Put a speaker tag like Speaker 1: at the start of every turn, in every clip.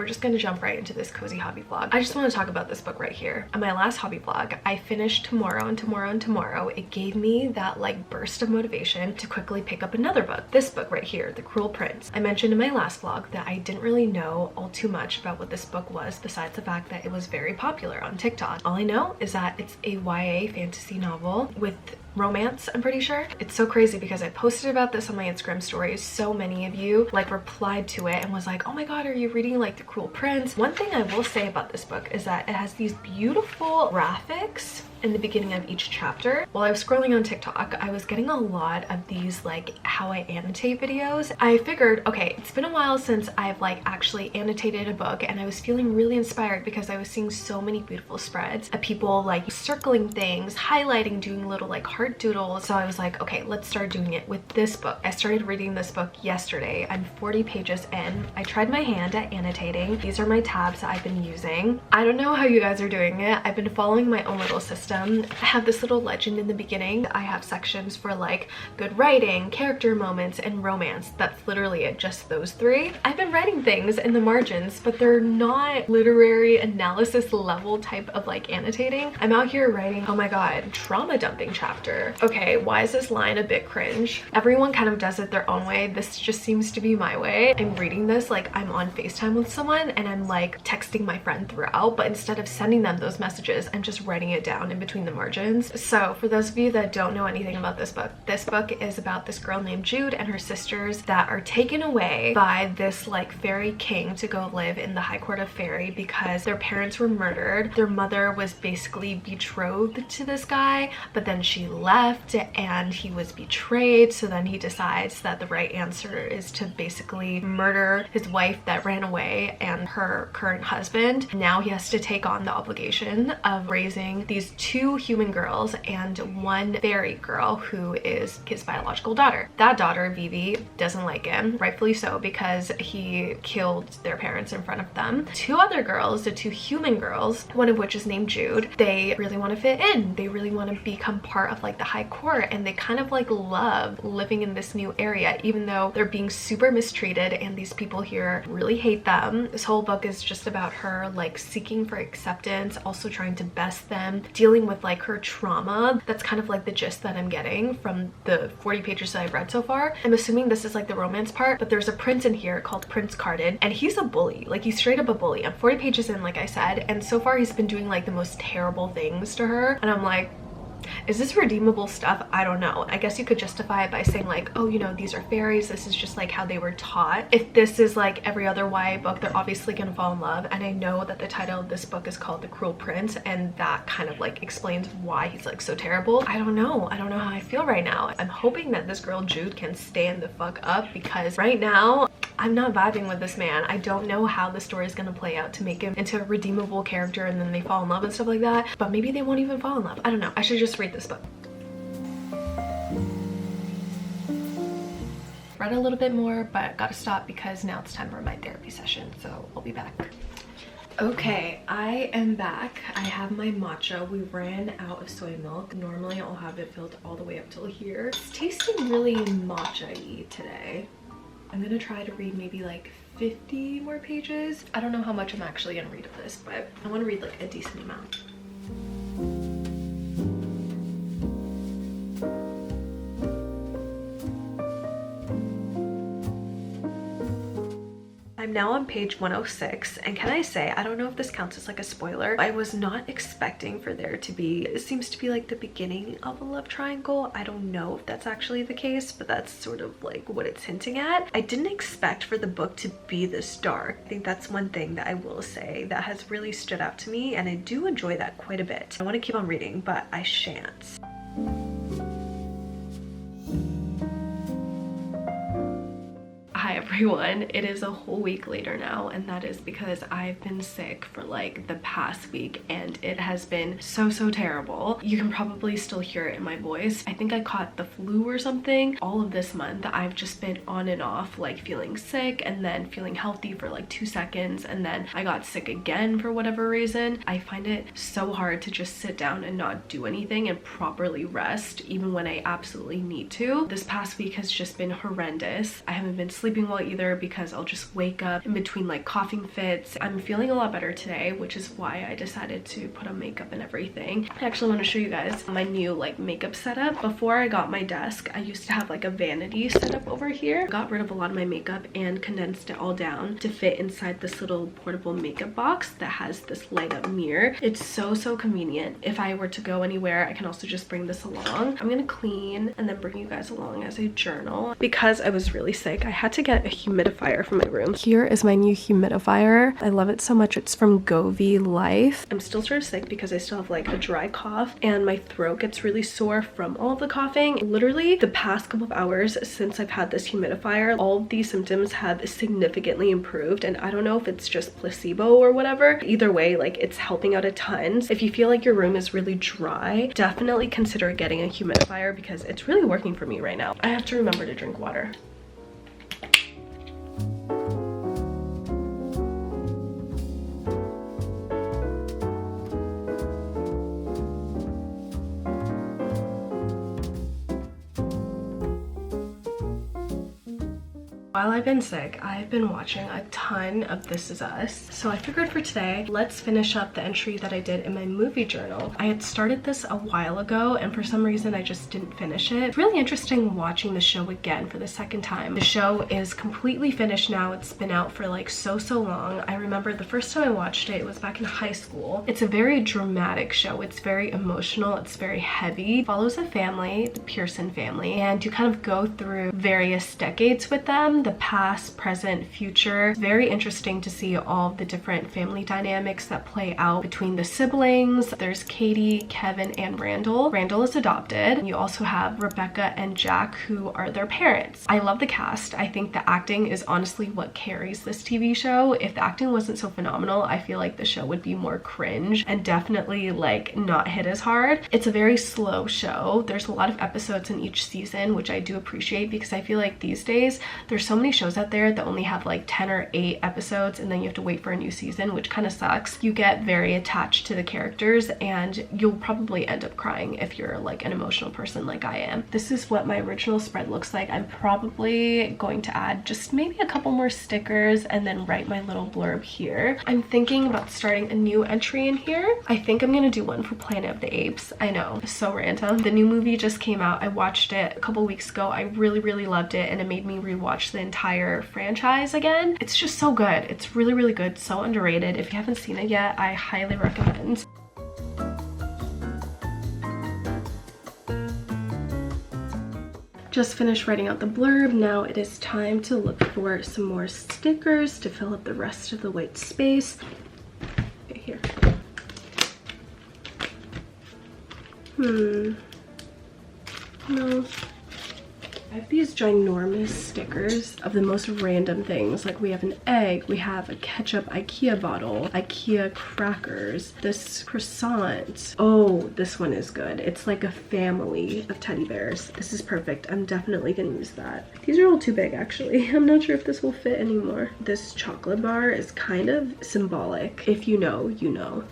Speaker 1: we're just gonna jump right into this cozy hobby vlog. I just want to talk about this book right here. On my last hobby vlog, I finished Tomorrow and Tomorrow and Tomorrow. It gave me that like burst of motivation to quickly pick up another book. This book right here, The Cruel Prince. I mentioned in my last vlog that I didn't really know all too much about what this book was, besides the fact that it was very popular on TikTok. All I know is that it's a YA fantasy novel with romance, I'm pretty sure. It's so crazy because I posted about this on my Instagram stories. So many of you like replied to it and was like, oh my god, are you reading like The Cruel Prince? One thing I will say about this book is that it has these beautiful graphics in the beginning of each chapter. While I was scrolling on TikTok, I was getting a lot of these like how I annotate videos. I figured, okay, it's been a while since I've like actually annotated a book, and I was feeling really inspired because I was seeing so many beautiful spreads of people like circling things, highlighting, doing little like heart doodles. So I was like, okay, let's start doing it with this book. I started reading this book yesterday. I'm 40 pages in. I tried my hand at annotating. These are my tabs that I've been using. I don't know how you guys are doing it. I've been following my own little system. I have this little legend in the beginning. I have sections for like good writing, character moments, and romance. That's literally it, just those three. I've been writing things in the margins, but they're not literary analysis level type of like annotating. I'm out here writing, oh my god, trauma dumping chapter. Okay, why is this line a bit cringe? Everyone kind of does it their own way. This just seems to be my way. I'm reading this like I'm on FaceTime with someone and I'm like texting my friend throughout, but instead of sending them those messages, I'm just writing it down in between the margins. So for those of you that don't know anything about this book is about this girl named Jude and her sisters that are taken away by this like fairy king to go live in the High Court of Fairy because their parents were murdered. Their mother was basically betrothed to this guy, but then she left and he was betrayed. So then he decides that the right answer is to basically murder his wife that ran away and her current husband. Now he has to take on the obligation of raising these two human girls and one fairy girl who is his biological daughter. That daughter, Vivi, doesn't like him, rightfully so, because he killed their parents in front of them. Two other girls, the two human girls, one of which is named Jude, they really want to fit in. They really want to become part of like the high court, and they kind of like love living in this new area, even though they're being super mistreated and these people here really hate them. This whole book is just about her like seeking for acceptance, also trying to best them, dealing with like her trauma. That's kind of like the gist that I'm getting from the 40 pages that I've read so far. I'm assuming this is like the romance part, but there's a prince in here called Prince Cardin, and he's a bully. Like, he's straight up a bully. I'm 40 pages in, like I said, and so far he's been doing like the most terrible things to her, and I'm like, is this redeemable stuff? I don't know. I guess you could justify it by saying like, oh, you know, these are fairies, this is just like how they were taught. If this is like every other YA book, they're obviously gonna fall in love, and I know that the title of this book is called The Cruel Prince, and that kind of like explains why he's like so terrible. I don't know how I feel right now. I'm hoping that this girl Jude can stand the fuck up, because right now I'm not vibing with this man. I don't know how the story is gonna play out to make him into a redeemable character and then they fall in love and stuff like that, but maybe they won't even fall in love. I don't know. I should just read this book. Read a little bit more, but gotta stop because now it's time for my therapy session, so I'll be back. Okay, I am back. I have my matcha. We ran out of soy milk. Normally I'll have it filled all the way up till here. It's tasting really matcha-y today. I'm gonna try to read maybe like 50 more pages. I don't know how much I'm actually gonna read of this, but I want to read like a decent amount. I'm now on page 106, and can I say, I don't know if this counts as like a spoiler. I was not expecting for there to be, it seems to be like the beginning of a love triangle. I don't know if that's actually the case, but that's sort of like what it's hinting at. I didn't expect for the book to be this dark. I think that's one thing that I will say that has really stood out to me, and I do enjoy that quite a bit. I want to keep on reading, but I shan't. Hi everyone, it is a whole week later now, and that is because I've been sick for like the past week and it has been so terrible. You can probably still hear it in my voice. I think I caught the flu or something. All of this month I've just been on and off, like feeling sick and then feeling healthy for like 2 seconds, and then I got sick again for whatever reason. I find it so hard to just sit down and not do anything and properly rest even when I absolutely need to. This past week has just been horrendous. I haven't been sleeping sleeping well either because I'll just wake up in between like coughing fits. I'm feeling a lot better today, which is why I decided to put on makeup and everything. I actually want to show you guys my new like makeup setup. Before I got my desk, I used to have like a vanity setup over here. Got rid of a lot of my makeup and condensed it all down to fit inside this little portable makeup box that has this light up mirror. It's so convenient. If I were to go anywhere, I can also just bring this along. I'm gonna clean and then bring you guys along as a journal. Because I was really sick, I had to get a humidifier for my room. Here is my new humidifier. I love it so much. It's from Govee Life. I'm still sort of sick because I still have like a dry cough and my throat gets really sore from all of the coughing. Literally the past couple of hours since I've had this humidifier, all of these symptoms have significantly improved, and I don't know if it's just placebo or whatever. Either way, like it's helping out a ton. If you feel like your room is really dry, definitely consider getting a humidifier because it's really working for me right now. I have to remember to drink water. While I've been sick, I've been watching a ton of This Is Us. So I figured for today, let's finish up the entry that I did in my movie journal. I had started this a while ago and for some reason I just didn't finish it. It's really interesting watching the show again for the second time. The show is completely finished now. It's been out for like so long. I remember the first time I watched it, it was back in high school. It's a very dramatic show. It's very emotional. It's very heavy. It follows a family, the Pearson family, and you kind of go through various decades with them. The past, present, future. It's very interesting to see all the different family dynamics that play out between the siblings. There's Katie, Kevin, and Randall. Randall is adopted. You also have Rebecca and Jack, who are their parents. I love the cast. I think the acting is honestly what carries this TV show. If the acting wasn't so phenomenal, I feel like the show would be more cringe and definitely like not hit as hard. It's a very slow show. There's a lot of episodes in each season, which I do appreciate because I feel like these days there's so many shows out there that only have like 10 or 8 episodes and then you have to wait for a new season, which kind of sucks. You get very attached to the characters and you'll probably end up crying if you're like an emotional person like I am. This is what my original spread looks like. I'm probably going to add just maybe a couple more stickers and then write my little blurb here. I'm thinking about starting a new entry in here. I think I'm gonna do one for Planet of the Apes. I know, so random. The new movie just came out. I watched it a couple weeks ago. I really loved it and it made me rewatch the entire franchise again. It's just so good. It's really good, so underrated. If you haven't seen it yet, I highly recommend. Just finished writing out the blurb. Now it is time to look for some more stickers to fill up the rest of the white space. Okay, here. No. I have these ginormous stickers of the most random things. Like we have an egg, we have a ketchup IKEA bottle, IKEA crackers, this croissant. Oh, this one is good. It's like a family of teddy bears. This is perfect. I'm definitely gonna use that. These are all too big actually. I'm not sure if this will fit anymore. This chocolate bar is kind of symbolic. If you know, you know.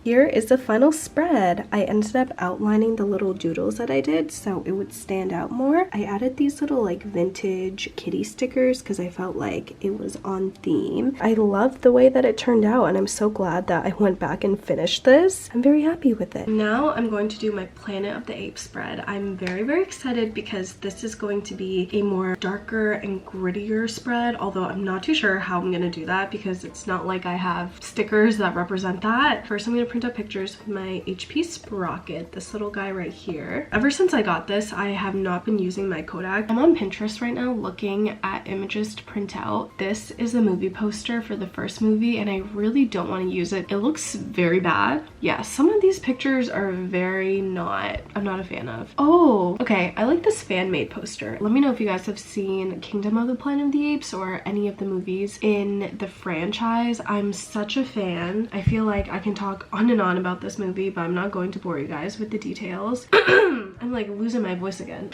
Speaker 1: Here is the final spread. I ended up outlining the little doodles that I did so it would stand out more. I added these little like vintage kitty stickers because I felt like it was on theme. I love the way that it turned out and I'm so glad that I went back and finished this. I'm very happy with it. Now I'm going to do my Planet of the Apes spread. I'm very excited because this is going to be a more darker and grittier spread, although I'm not too sure how I'm gonna do that because it's not like I have stickers that represent that. First I'm gonna print out pictures with my HP Sprocket, this little guy right here. Ever since I got this, I have not been using my Kodak. I'm on Pinterest right now looking at images to print out. This is the movie poster for the first movie and I really don't want to use it. It looks very bad. Yeah, some of these pictures are I'm not a fan of. Oh, okay, I like this fan-made poster. Let me know if you guys have seen Kingdom of the Planet of the Apes or any of the movies in the franchise. I'm such a fan. I feel like I can talk on and on about this movie, but I'm not going to bore you guys with the details. I'm like losing my voice again.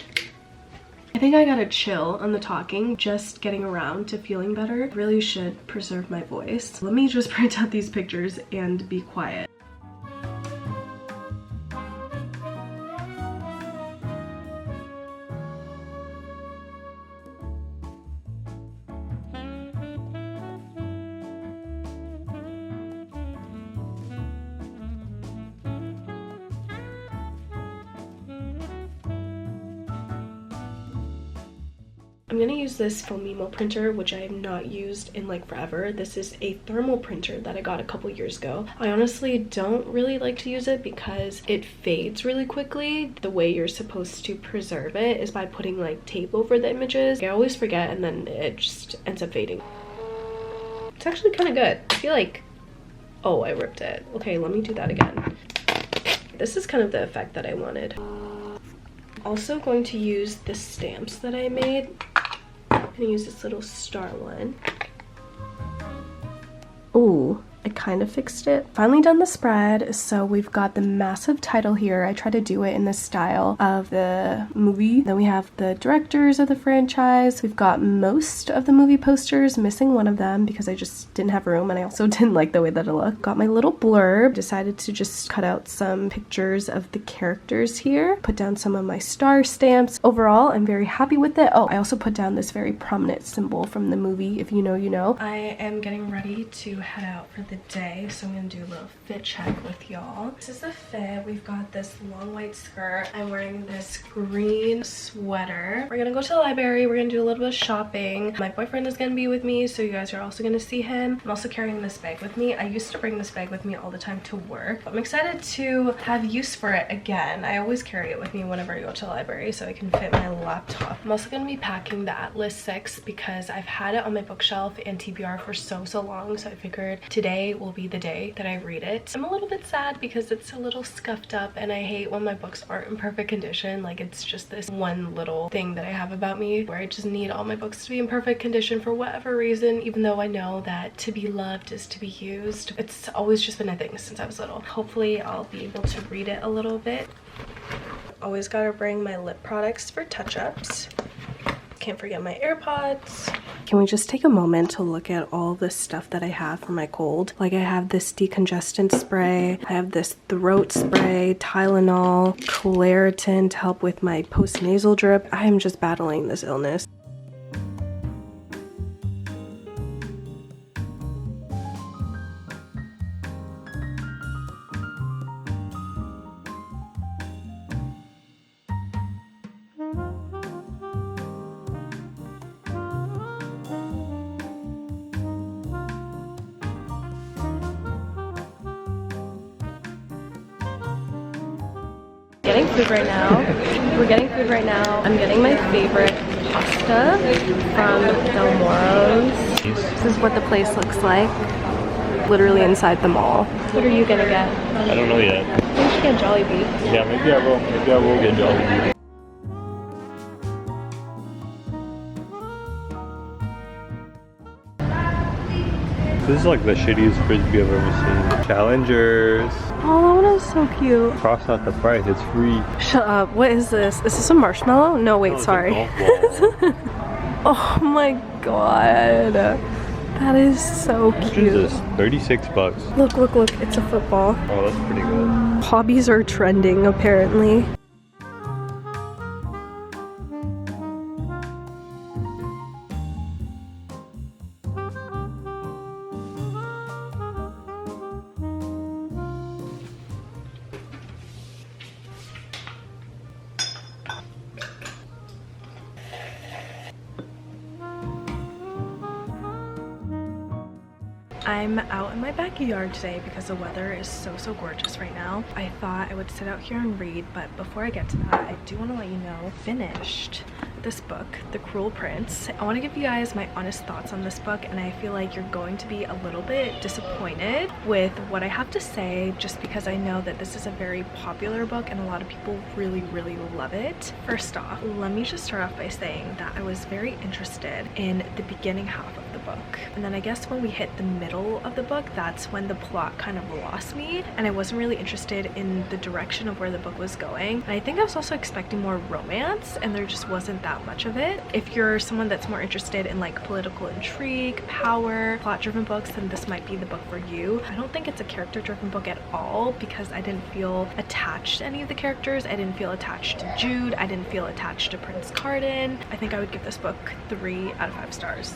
Speaker 1: I think I gotta chill on the talking, just getting around to feeling better. Really should preserve my voice. Let me just print out these pictures and be quiet. I'm gonna use this Fomimo printer, which I have not used in like forever. This is a thermal printer that I got a couple years ago. I honestly don't really like to use it because it fades really quickly. The way you're supposed to preserve it is by putting like tape over the images. I always forget and then it just ends up fading. It's actually kind of good. I feel like, oh, I ripped it. Okay, let me do that again. This is kind of the effect that I wanted. Also going to use the stamps that I made. I'm gonna use this little star one. Ooh, I kind of fixed it. Finally done the spread, so we've got the massive title here. I try to do it in the style of the movie. Then we have the directors of the franchise. We've got most of the movie posters, missing one of them because I just didn't have room and I also didn't like the way that it looked. Got my little blurb. Decided to just cut out some pictures of the characters here. Put down some of my star stamps. Overall, I'm very happy with it. Oh, I also put down this very prominent symbol from the movie. If you know, you know. I am getting ready to head out for the day, so I'm gonna do a little fit check with y'all. This is the fit. We've got this long white skirt. I'm wearing this green sweater. We're gonna go to the library. We're gonna do a little bit of shopping. My boyfriend is gonna be with me, so you guys are also gonna see him. I'm also carrying this bag with me. I used to bring this bag with me all the time to work, but I'm excited to have use for it again. I always carry it with me whenever I go to the library so I can fit my laptop. I'm also gonna be packing the Atlas 6 because I've had it on my bookshelf and TBR for so long, so I figured today will be the day that I read it. I'm a little bit sad because it's a little scuffed up and I hate when my books aren't in perfect condition. Like, it's just this one little thing that I have about me where I just need all my books to be in perfect condition for whatever reason, even though I know that to be loved is to be used. It's always just been a thing since I was little. Hopefully I'll be able to read it a little bit. Always gotta bring my lip products for touch-ups. Can't forget my AirPods. Can we just take a moment to look at all the stuff that I have for my cold? Like, I have this decongestant spray, I have this throat spray, Tylenol, Claritin to help with my post-nasal drip. I am just battling this illness. Getting food right now. We're getting food right now. I'm getting my favorite pasta from Del Moro's. This is what the place looks like. Literally inside the mall. What are you gonna get?
Speaker 2: I don't know yet.
Speaker 1: I think you should get Jollibee.
Speaker 2: Yeah, maybe I will. Maybe I will get Jollibee. This is like the shittiest frisbee I've ever seen. Challengers.
Speaker 1: Oh, that one is so cute.
Speaker 2: Cross out the price, it's free.
Speaker 1: Shut up. What is this? Is this a marshmallow? No, wait, sorry. Oh my god. That is so cute.
Speaker 2: What is this? 36 bucks.
Speaker 1: Look, look, look. It's a football.
Speaker 2: Oh, that's pretty good.
Speaker 1: Hobbies are trending, apparently. I'm out in my backyard today because the weather is so gorgeous right now. I thought I would sit out here and read, but before I get to that, I do want to let you know I finished this book, The Cruel Prince. I want to give you guys my honest thoughts on this book, and I feel like you're going to be a little bit disappointed with what I have to say, just because I know that this is a very popular book and a lot of people really love it. First off, let me just start off by saying that I was very interested in the beginning half of the book, and then I guess when we hit the middle of the book, that's when the plot kind of lost me and I wasn't really interested in the direction of where the book was going. And I think I was also expecting more romance, and there just wasn't that much of it. If you're someone that's more interested in like political intrigue, power, plot-driven books, then this might be the book for you. I don't think it's a character-driven book at all because I didn't feel attached to any of the characters. I didn't feel attached to Jude. I didn't feel attached to Prince Carden. I think I would give this book 3 out of 5 stars.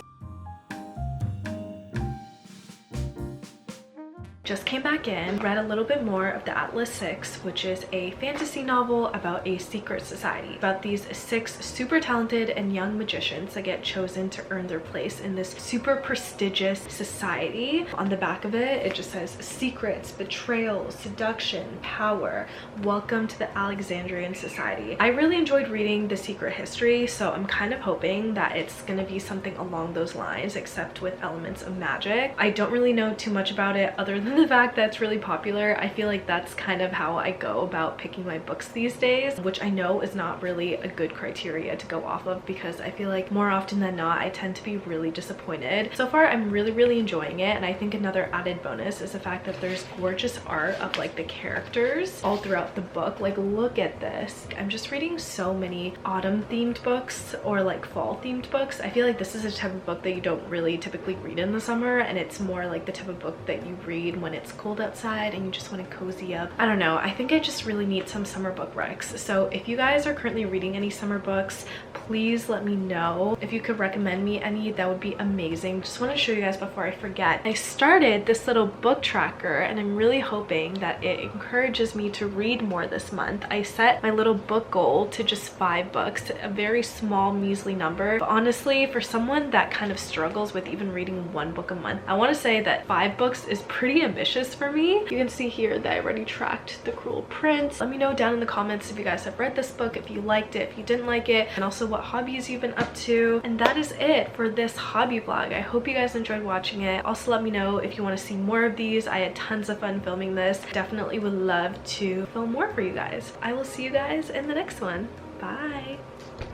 Speaker 1: Just came back in, read a little bit more of the Atlas 6, which is a fantasy novel about a secret society, about these 6 super talented and young magicians that get chosen to earn their place in this super prestigious society. On the back of it, it just says secrets, betrayal, seduction, power. Welcome to the Alexandrian Society. I really enjoyed reading The Secret History, so I'm kind of hoping that it's gonna be something along those lines, except with elements of magic. I don't really know too much about it other than the fact that it's really popular. I feel like that's kind of how I go about picking my books these days, which I know is not really a good criteria to go off of, because I feel like more often than not I tend to be really disappointed. So far I'm really enjoying it, and I think another added bonus is the fact that there's gorgeous art of like the characters all throughout the book. Like, look at this. I'm just reading so many autumn themed books or like fall themed books. I feel like this is a type of book that you don't really typically read in the summer, and it's more like the type of book that you read when it's cold outside and you just want to cozy up. I don't know, I think I just really need some summer book recs. So if you guys are currently reading any summer books, please let me know. If you could recommend me any, that would be amazing. Just want to show you guys before I forget. I started this little book tracker, and I'm really hoping that it encourages me to read more this month. I set my little book goal to just 5 books, a very small measly number. But honestly, for someone that kind of struggles with even reading 1 book a month, I want to say that 5 books is pretty ambitious for me. You can see here that I already tracked The Cruel Prince. Let me know down in the comments if you guys have read this book, if you liked it, if you didn't like it, and also what hobbies you've been up to. And that is it for this hobby vlog. I hope you guys enjoyed watching it. Also, let me know if you want to see more of these. I had tons of fun filming this. Definitely would love to film more for you guys. I will see you guys in the next one. Bye.